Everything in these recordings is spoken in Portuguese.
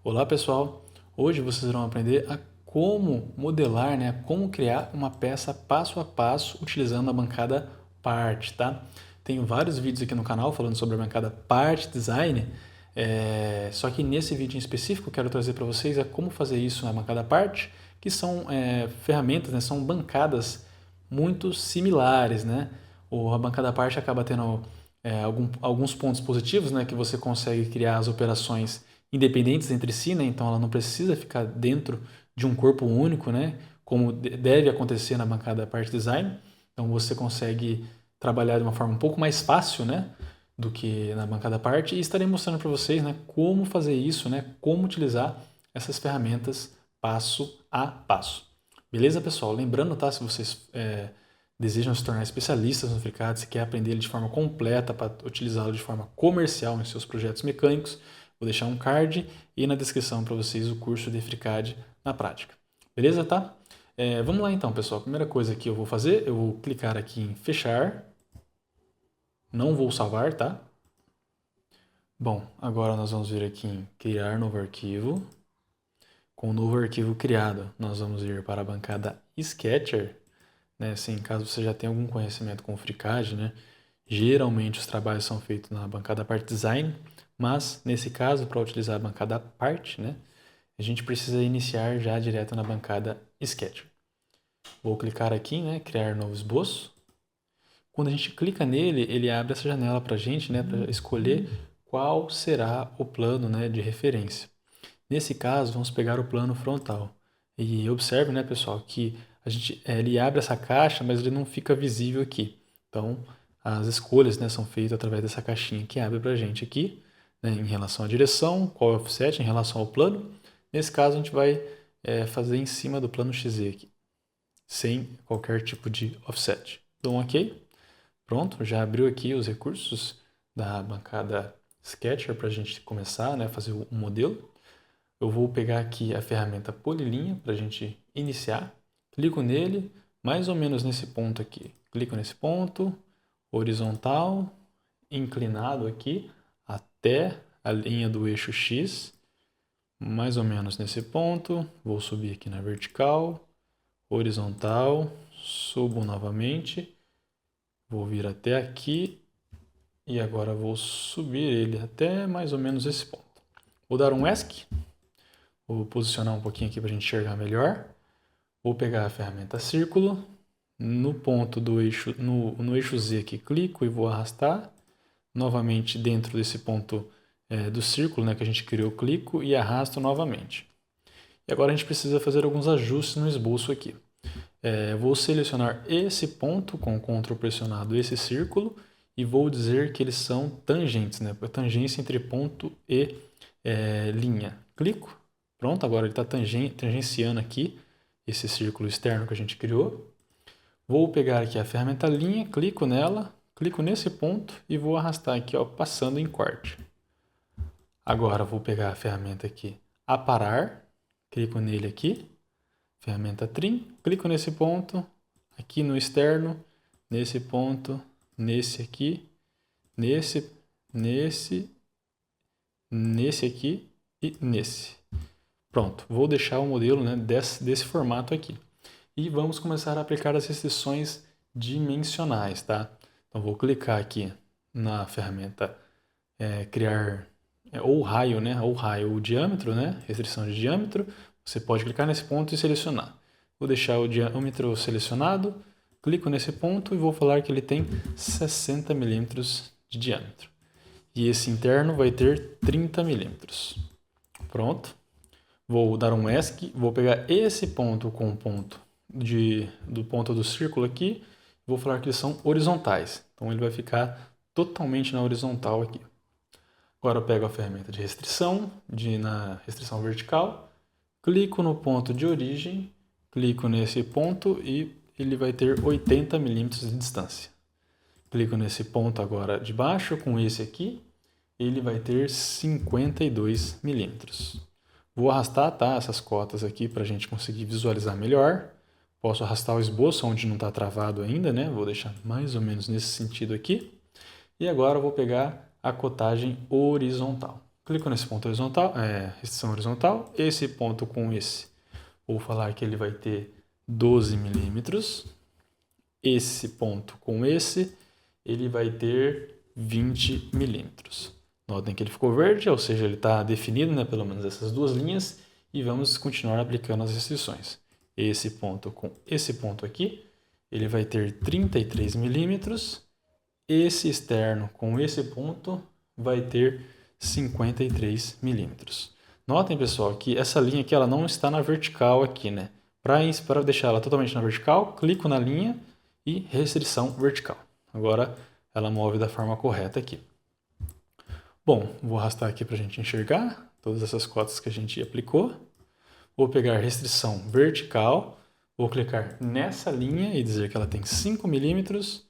Olá pessoal, hoje vocês vão aprender a como modelar, como criar uma peça passo a passo utilizando a bancada Part, tá? Tenho vários vídeos aqui no canal falando sobre a bancada Part Design, só que nesse vídeo em específico eu quero trazer para vocês como fazer isso na bancada Part, que são ferramentas, são bancadas muito similares, né? A bancada Part acaba tendo alguns pontos positivos, né? Que você consegue criar as operações independentes entre si, né? Então ela não precisa ficar dentro de um corpo único, né? Como deve acontecer na bancada Part Design. Então você consegue trabalhar de uma forma um pouco mais fácil, né? Do que na bancada Part, e estarei mostrando para vocês, né? Como fazer isso, né? Como utilizar essas ferramentas passo a passo. Beleza, pessoal? Lembrando, tá? Se vocês desejam se tornar especialistas no FreeCAD, se quer aprender ele de forma completa para utilizá-lo de forma comercial em seus projetos mecânicos, vou deixar um card e na descrição para vocês o curso de FreeCAD na prática. Beleza, tá? Vamos lá então, pessoal. A primeira coisa que eu vou fazer, eu vou clicar aqui em fechar. Não vou salvar, tá? Bom, agora nós vamos vir aqui em criar novo arquivo. Com o novo arquivo criado, nós vamos ir para a bancada Sketcher, né? Assim, caso você já tenha algum conhecimento com o FreeCAD, né? Geralmente os trabalhos são feitos na bancada Part Design, mas nesse caso, para utilizar a bancada Part, né? A gente precisa iniciar já direto na bancada Sketcher. Vou clicar aqui, né? Criar novo esboço. Quando a gente clica nele, ele abre essa janela para a gente, né? Para escolher qual será o plano, né? De referência. Nesse caso, vamos pegar o plano frontal. E observe, né, pessoal, que ele abre essa caixa, mas ele não fica visível aqui. Então, as escolhas, né, são feitas através dessa caixinha que abre para a gente aqui, né, em relação à direção, qual é o offset em relação ao plano. Nesse caso, a gente vai fazer em cima do plano XZ aqui, sem qualquer tipo de offset. Então, ok. Pronto, já abriu aqui os recursos da bancada Sketcher para a gente começar, né, fazer o modelo. Eu vou pegar aqui a ferramenta Polilinha para a gente iniciar. Clico nele, mais ou menos nesse ponto aqui. Clico nesse ponto, horizontal, inclinado aqui, até a linha do eixo X. Mais ou menos nesse ponto. Vou subir aqui na vertical, horizontal, subo novamente. Vou vir até aqui e agora vou subir ele até mais ou menos esse ponto. Vou dar um ESC. Vou posicionar um pouquinho aqui para a gente enxergar melhor. Vou pegar a ferramenta círculo. No ponto do eixo, no eixo Z aqui, clico e vou arrastar. Novamente dentro desse ponto do círculo, né, que a gente criou, clico e arrasto novamente. E agora a gente precisa fazer alguns ajustes no esboço aqui. Vou selecionar esse ponto com o Ctrl pressionado, esse círculo, e vou dizer que eles são tangentes, né? Tangência entre ponto e linha. Clico. Pronto, agora ele está tangenciando aqui esse círculo externo que a gente criou. Vou pegar aqui a ferramenta linha, clico nela, clico nesse ponto e vou arrastar aqui, ó, passando em corte. Agora vou pegar a ferramenta aqui, aparar, clico nele aqui, ferramenta trim, clico nesse ponto, aqui no externo, nesse ponto, nesse aqui, nesse aqui e nesse. Pronto, vou deixar o modelo, né, desse formato aqui. E vamos começar a aplicar as restrições dimensionais, tá? Então vou clicar aqui na ferramenta criar ou raio, né, ou diâmetro, né, restrição de diâmetro. Você pode clicar nesse ponto e selecionar. Vou deixar o diâmetro selecionado, clico nesse ponto e vou falar que ele tem 60 milímetros de diâmetro. E esse interno vai ter 30 milímetros. Pronto. Vou dar um ESC, vou pegar esse ponto com o ponto do ponto do círculo aqui, vou falar que eles são horizontais. Então ele vai ficar totalmente na horizontal aqui. Agora eu pego a ferramenta de restrição, na restrição vertical, clico no ponto de origem, clico nesse ponto e ele vai ter 80 milímetros de distância. Clico nesse ponto agora de baixo com esse aqui, ele vai ter 52 milímetros. Vou arrastar, tá, essas cotas aqui para a gente conseguir visualizar melhor. Posso arrastar o esboço onde não está travado ainda, né? Vou deixar mais ou menos nesse sentido aqui. E agora eu vou pegar a cotagem horizontal. clico nesse ponto horizontal, restrição horizontal, esse ponto com esse, vou falar que ele vai ter 12 milímetros, esse ponto com esse, ele vai ter 20 milímetros. Notem que ele ficou verde, ou seja, ele está definido, né, pelo menos essas duas linhas, e vamos continuar aplicando as restrições. Esse ponto com esse ponto aqui, ele vai ter 33 milímetros, esse externo com esse ponto vai ter 53 milímetros. Notem, pessoal, que essa linha aqui ela não está na vertical aqui, né? Para deixar ela totalmente na vertical, clico na linha e restrição vertical. Agora ela move da forma correta aqui. Bom, vou arrastar aqui para a gente enxergar todas essas cotas que a gente aplicou. Vou pegar restrição vertical, vou clicar nessa linha e dizer que ela tem 5 milímetros.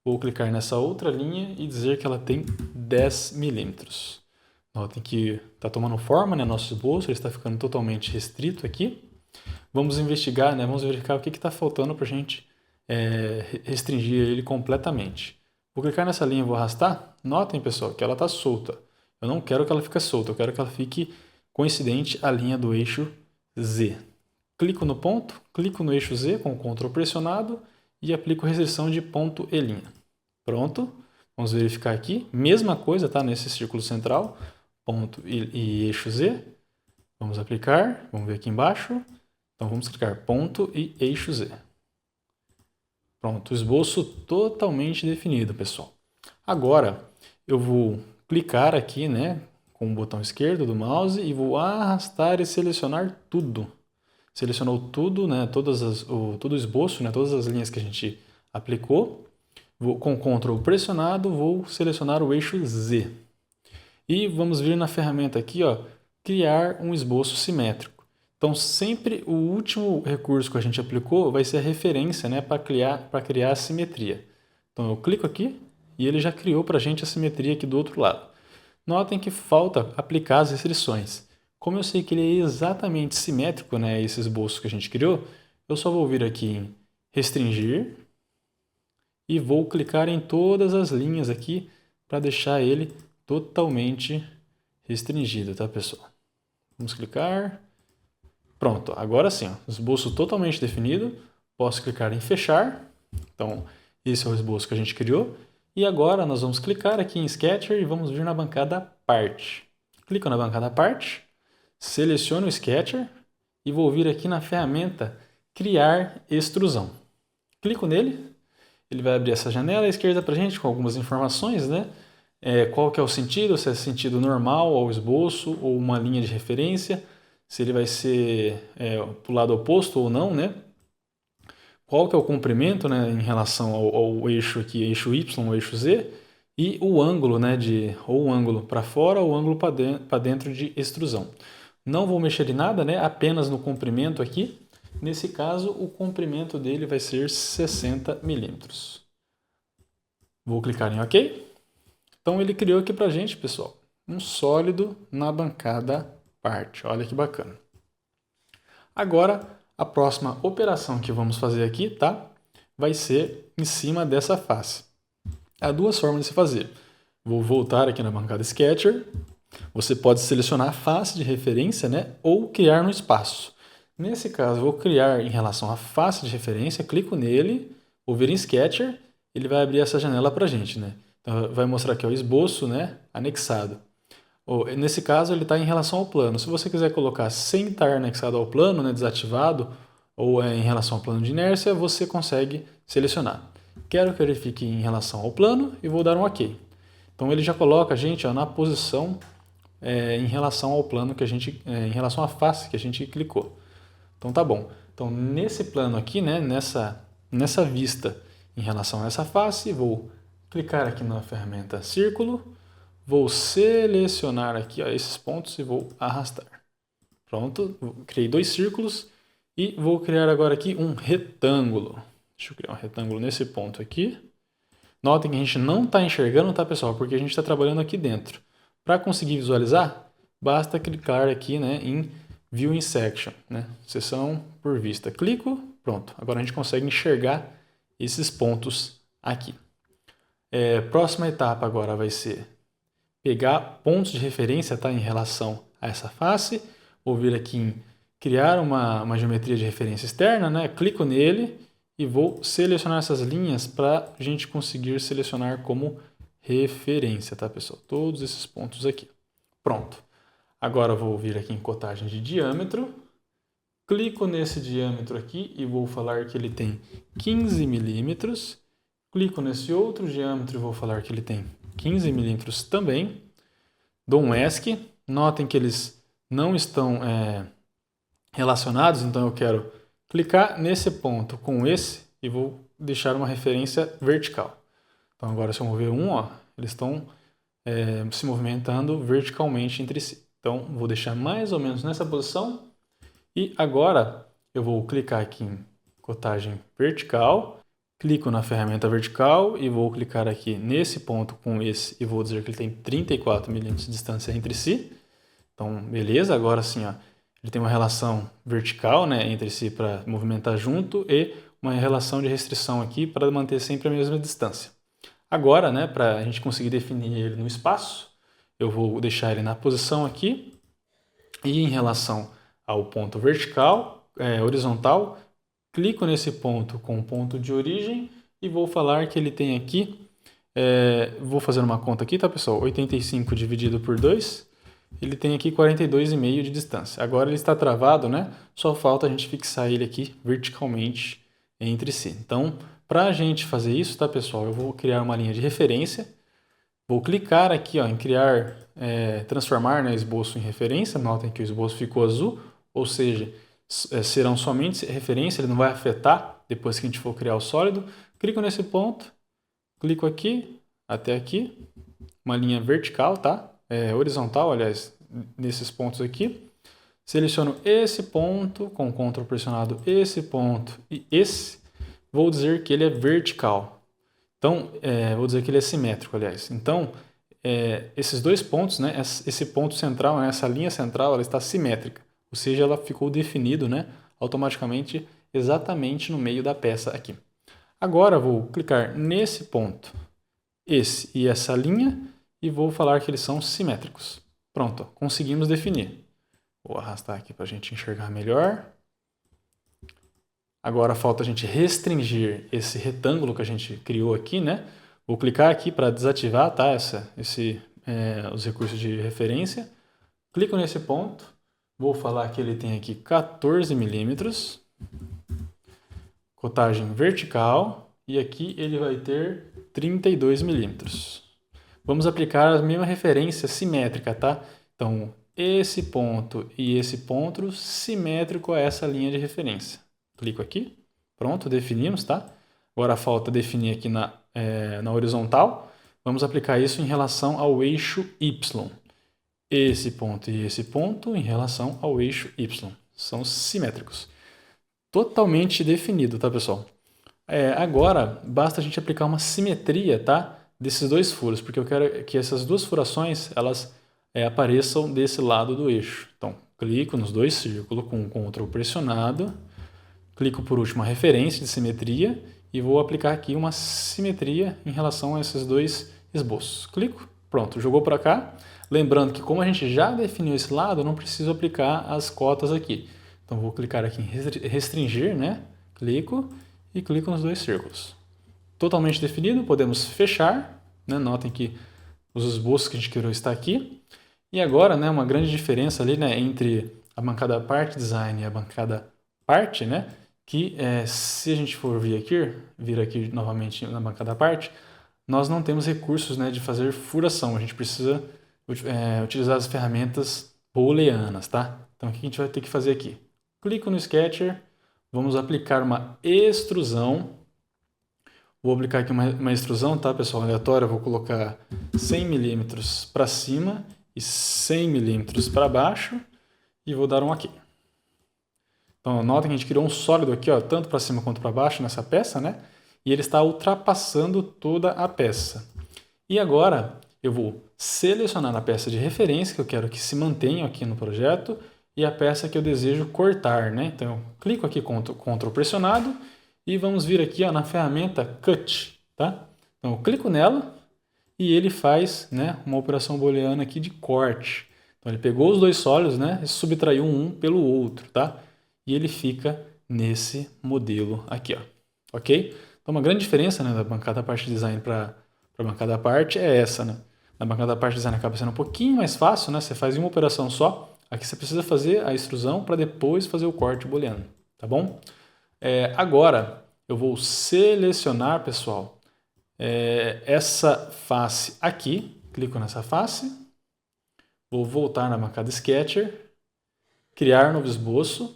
Vou clicar nessa outra linha e dizer que ela tem 10 milímetros. Notem que está tomando forma, né, nosso esboço, ele está ficando totalmente restrito aqui. Vamos investigar, né, vamos verificar o que está faltando para a gente restringir ele completamente. Vou clicar nessa linha e vou arrastar. Notem, pessoal, que ela está solta. Eu não quero que ela fique solta, eu quero que ela fique coincidente à linha do eixo Z. Clico no ponto, clico no eixo Z com o Ctrl pressionado e aplico restrição de ponto e linha. Pronto. Vamos verificar aqui. Mesma coisa, tá? Nesse círculo central, ponto e eixo Z. Vamos aplicar. Vamos ver aqui embaixo. Então, vamos clicar ponto e eixo Z. Pronto, o esboço totalmente definido, pessoal. Agora, eu vou clicar aqui, né, com o botão esquerdo do mouse e vou arrastar e selecionar tudo. Selecionou tudo, né, todo o esboço, né, todas as linhas que a gente aplicou. Com o Ctrl pressionado, vou selecionar o eixo Z. E vamos vir na ferramenta aqui, ó, criar um esboço simétrico. Então, sempre o último recurso que a gente aplicou vai ser a referência, né, para criar a simetria. Então, eu clico aqui e ele já criou para a gente a simetria aqui do outro lado. Notem que falta aplicar as restrições. Como eu sei que ele é exatamente simétrico, né, esse esboço que a gente criou, eu só vou vir aqui em restringir e vou clicar em todas as linhas aqui para deixar ele totalmente restringido, tá, pessoal? Vamos clicar. Pronto, agora sim, ó, esboço totalmente definido. Posso clicar em fechar. Então, esse é o esboço que a gente criou. E agora nós vamos clicar aqui em Sketcher e vamos vir na bancada Parte. Clico na bancada Parte, seleciono o Sketcher e vou vir aqui na ferramenta Criar Extrusão. Clico nele, ele vai abrir essa janela à esquerda para a gente com algumas informações, né? Qual que é o sentido, se é sentido normal ao esboço ou uma linha de referência, se ele vai ser para o lado oposto ou não, né? Qual que é o comprimento, né, em relação ao eixo aqui, eixo Y ou eixo Z, e o ângulo, né, ou o ângulo para fora ou o ângulo para dentro de extrusão. Não vou mexer em nada, né, apenas no comprimento aqui. Nesse caso, o comprimento dele vai ser 60 milímetros. Vou clicar em OK. Então, ele criou aqui para a gente, pessoal, um sólido na bancada Parte. Olha que bacana. Agora, a próxima operação que vamos fazer aqui, tá? Vai ser em cima dessa face. Há duas formas de se fazer. Vou voltar aqui na bancada Sketcher. Você pode selecionar a face de referência, né? Ou criar no espaço. Nesse caso, vou criar em relação à face de referência, clico nele, vou vir em Sketcher, ele vai abrir essa janela para a gente, né? Então, vai mostrar aqui o esboço, né? Anexado. Nesse caso, ele está em relação ao plano. Se você quiser colocar sem estar anexado ao plano, né, desativado, ou em relação ao plano de inércia, você consegue selecionar. Quero que ele fique em relação ao plano e vou dar um OK. Então, ele já coloca a gente, ó, na posição em relação ao plano que a gente, em relação à face que a gente clicou. Então, tá bom. Então, nesse plano aqui, né, nessa vista em relação a essa face, vou clicar aqui na ferramenta Círculo. Vou selecionar aqui, ó, esses pontos e vou arrastar. Pronto, criei dois círculos e vou criar agora aqui um retângulo. Deixa eu criar um retângulo nesse ponto aqui. Notem que a gente não está enxergando, tá, pessoal? Porque a gente está trabalhando aqui dentro. Para conseguir visualizar, basta clicar aqui, né, em View in Section, né? Seção por vista. Clico, pronto. Agora a gente consegue enxergar esses pontos aqui. Próxima etapa agora vai ser pegar pontos de referência, tá, em relação a essa face. Vou vir aqui em criar uma geometria de referência externa, né? Clico nele e vou selecionar essas linhas para a gente conseguir selecionar como referência, tá, pessoal? Todos esses pontos aqui. Pronto. Agora vou vir aqui em cotagem de diâmetro. Clico nesse diâmetro aqui e vou falar que ele tem 15 milímetros. Clico nesse outro diâmetro e vou falar que ele tem 15 milímetros também. Dou um ESC. Notem que eles não estão relacionados, então eu quero clicar nesse ponto com esse e vou deixar uma referência vertical. Então agora se eu mover um, ó, eles estão se movimentando verticalmente entre si. Então vou deixar mais ou menos nessa posição e agora eu vou clicar aqui em cotagem vertical, clico na ferramenta vertical e vou clicar aqui nesse ponto com esse e vou dizer que ele tem 34 milímetros de distância entre si. Então beleza, agora sim, ó, ele tem uma relação vertical, né, entre si para movimentar junto e uma relação de restrição aqui para manter sempre a mesma distância. Agora, né, para a gente conseguir definir ele no espaço, eu vou deixar ele na posição aqui e em relação ao ponto vertical, horizontal, clico nesse ponto com o ponto de origem e vou falar que ele tem aqui, vou fazer uma conta aqui, tá, pessoal? 85 dividido por 2, ele tem aqui 42,5 de distância. Agora ele está travado, né? Só falta a gente fixar ele aqui verticalmente entre si. Então, para a gente fazer isso, tá, pessoal? Eu vou criar uma linha de referência. Vou clicar aqui, ó, em criar, transformar, né, esboço em referência. Notem que o esboço ficou azul, ou seja, serão somente referência, ele não vai afetar depois que a gente for criar o sólido. Clico nesse ponto, clico aqui, até aqui, uma linha vertical, tá? Horizontal, aliás, nesses pontos aqui. Seleciono esse ponto, com Ctrl pressionado, esse ponto e esse. Vou dizer que ele é vertical. Então, vou dizer que ele é simétrico, aliás. Então, esses dois pontos, né, esse ponto central, né, essa linha central, ela está simétrica. Ou seja, ela ficou definido, né, automaticamente exatamente no meio da peça aqui. Agora, vou clicar nesse ponto, esse e essa linha, e vou falar que eles são simétricos. Pronto, conseguimos definir. Vou arrastar aqui para a gente enxergar melhor. Agora falta a gente restringir esse retângulo que a gente criou aqui, né? Vou clicar aqui para desativar, tá? Os recursos de referência. Clico nesse ponto. Vou falar que ele tem aqui 14 milímetros. Cotagem vertical. E aqui ele vai ter 32 milímetros. Vamos aplicar a mesma referência simétrica, tá? Então, esse ponto e esse ponto simétrico a essa linha de referência. Clico aqui. Pronto, definimos, tá? Agora falta definir aqui na horizontal. Vamos aplicar isso em relação ao eixo Y. Esse ponto e esse ponto em relação ao eixo Y. São simétricos. Totalmente definido, tá, pessoal? Agora, basta a gente aplicar uma simetria, tá? Desses dois furos, porque eu quero que essas duas furações, elas apareçam desse lado do eixo. Então, clico nos dois círculos com Ctrl pressionado, clico por último a referência de simetria e vou aplicar aqui uma simetria em relação a esses dois esboços. Clico, pronto, jogou para cá. Lembrando que como a gente já definiu esse lado, eu não preciso aplicar as cotas aqui. Então, vou clicar aqui em restringir, né? Clico e clico nos dois círculos. Totalmente definido, podemos fechar, né? Notem que os esboços que a gente criou está aqui. E agora, né, uma grande diferença ali, né, entre a bancada parte design e a bancada parte, né, que se a gente for vir aqui novamente na bancada parte, nós não temos recursos, né, de fazer furação. A gente precisa utilizar as ferramentas booleanas, tá? Então, o que a gente vai ter que fazer aqui? Clico no Sketcher, vamos aplicar uma extrusão. Vou aplicar aqui uma extrusão, tá, pessoal? Aleatória, vou colocar 100 milímetros para cima e 100 milímetros para baixo e vou dar um OK. Então, notem que a gente criou um sólido aqui, ó, tanto para cima quanto para baixo nessa peça, né? E ele está ultrapassando toda a peça. E agora eu vou selecionar a peça de referência que eu quero que se mantenha aqui no projeto e a peça que eu desejo cortar, né? Então, eu clico aqui com Ctrl pressionado e vamos vir aqui, ó, na ferramenta Cut, tá? Então, eu clico nela e ele faz, né, uma operação booleana aqui de corte. Então ele pegou os dois sólidos, né, e subtraiu um pelo outro, tá? E ele fica nesse modelo aqui, ó. Ok? Então uma grande diferença, né, da bancada parte design para a bancada parte é essa, né? Na bancada parte design acaba sendo um pouquinho mais fácil, né? Você faz em uma operação só. Aqui você precisa fazer a extrusão para depois fazer o corte booleano, tá bom? Agora eu vou selecionar, pessoal, essa face aqui. Clico nessa face. Vou voltar na bancada Sketcher, criar novo esboço.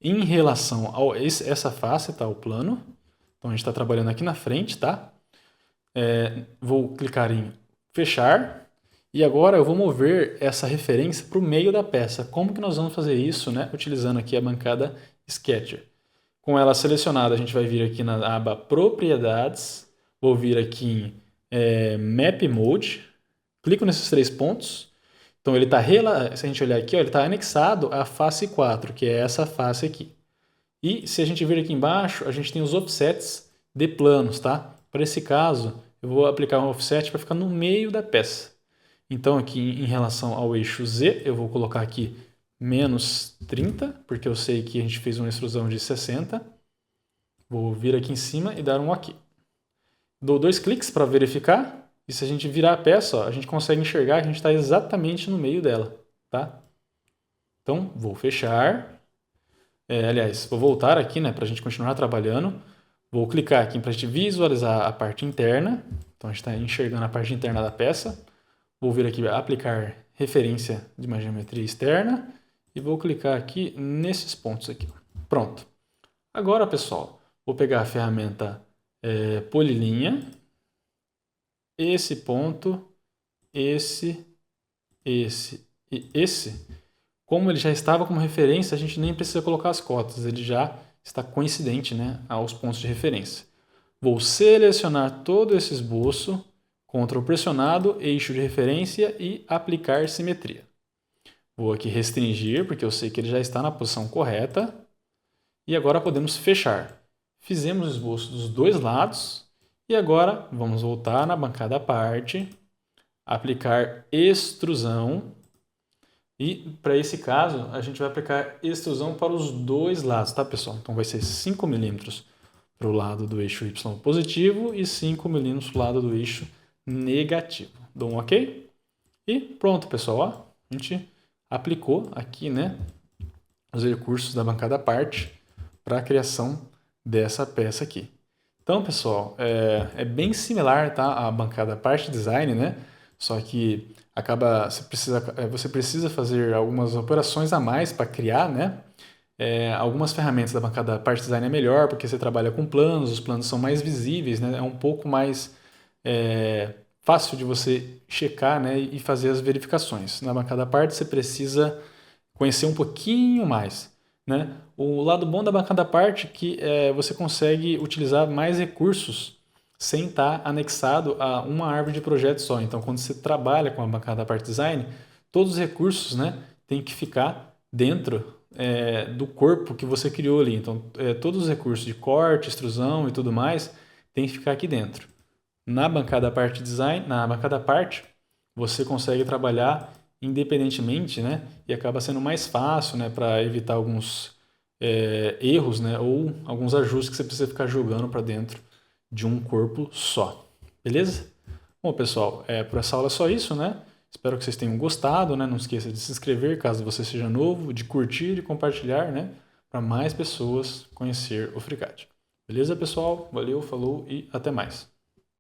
Em relação a essa face, tá? O plano. Então a gente está trabalhando aqui na frente, tá? Vou clicar em fechar. E agora eu vou mover essa referência para o meio da peça. Como que nós vamos fazer isso, né? Utilizando aqui a bancada Sketcher. Com ela selecionada, a gente vai vir aqui na aba Propriedades. Vou vir aqui em Map Mode. Clico nesses 3 pontos. Então ele está, se a gente olhar aqui, ó, ele está anexado à face 4, que é essa face aqui. E se a gente vir aqui embaixo, a gente tem os offsets de planos, tá? Para esse caso, eu vou aplicar um offset para ficar no meio da peça. Então aqui em relação ao eixo Z, eu vou colocar aqui menos 30, porque eu sei que a gente fez uma extrusão de 60. Vou vir aqui em cima e dar um OK. Dou 2 cliques para verificar. E se a gente virar a peça, ó, a gente consegue enxergar que a gente está exatamente no meio dela, tá? Então, vou fechar. Aliás, vou voltar aqui, né, para a gente continuar trabalhando. Vou clicar aqui para a gente visualizar a parte interna. Então, a gente está enxergando a parte interna da peça. Vou vir aqui aplicar referência de uma geometria externa e vou clicar aqui nesses pontos aqui. Pronto. Agora, pessoal, vou pegar a ferramenta polilinha, esse ponto, esse e esse. Como ele já estava como referência, a gente nem precisa colocar as cotas, ele já está coincidente, né, aos pontos de referência. Vou selecionar todo esse esboço, Ctrl pressionado, eixo de referência e aplicar simetria. Vou aqui restringir, porque eu sei que ele já está na posição correta. E agora podemos fechar. Fizemos o esboço dos dois lados. E agora vamos voltar na bancada parte, aplicar extrusão. E para esse caso, a gente vai aplicar extrusão para os dois lados, tá, pessoal? Então vai ser 5 milímetros para o lado do eixo Y positivo e 5 milímetros para o lado do eixo negativo. Dou um OK? E pronto, pessoal. Ó, a gente aplicou aqui, né, os recursos da bancada parte para a criação dessa peça aqui. Então, pessoal, é bem similar, tá, à bancada parte design, né? Só que você precisa fazer algumas operações a mais para criar, né? Algumas ferramentas da bancada parte design é melhor porque você trabalha com planos, os planos são mais visíveis, né? É um pouco mais fácil de você checar, né, e fazer as verificações. Na bancada parte você precisa conhecer um pouquinho mais, né? O lado bom da bancada parte é que você consegue utilizar mais recursos sem estar anexado a uma árvore de projeto só. Então, quando você trabalha com a bancada parte design, todos os recursos, né, têm que ficar dentro do corpo que você criou ali. Então, todos os recursos de corte, extrusão e tudo mais têm que ficar aqui dentro. Na bancada parte design, na bancada parte, você consegue trabalhar independentemente, né? E acaba sendo mais fácil, né, para evitar alguns erros, né, ou alguns ajustes que você precisa ficar jogando para dentro de um corpo só. Beleza? Bom, pessoal, por essa aula é só isso, né? Espero que vocês tenham gostado, né? Não esqueça de se inscrever caso você seja novo, de curtir e compartilhar, né, para mais pessoas conhecer o FreeCAD. Beleza, pessoal? Valeu, falou e até mais.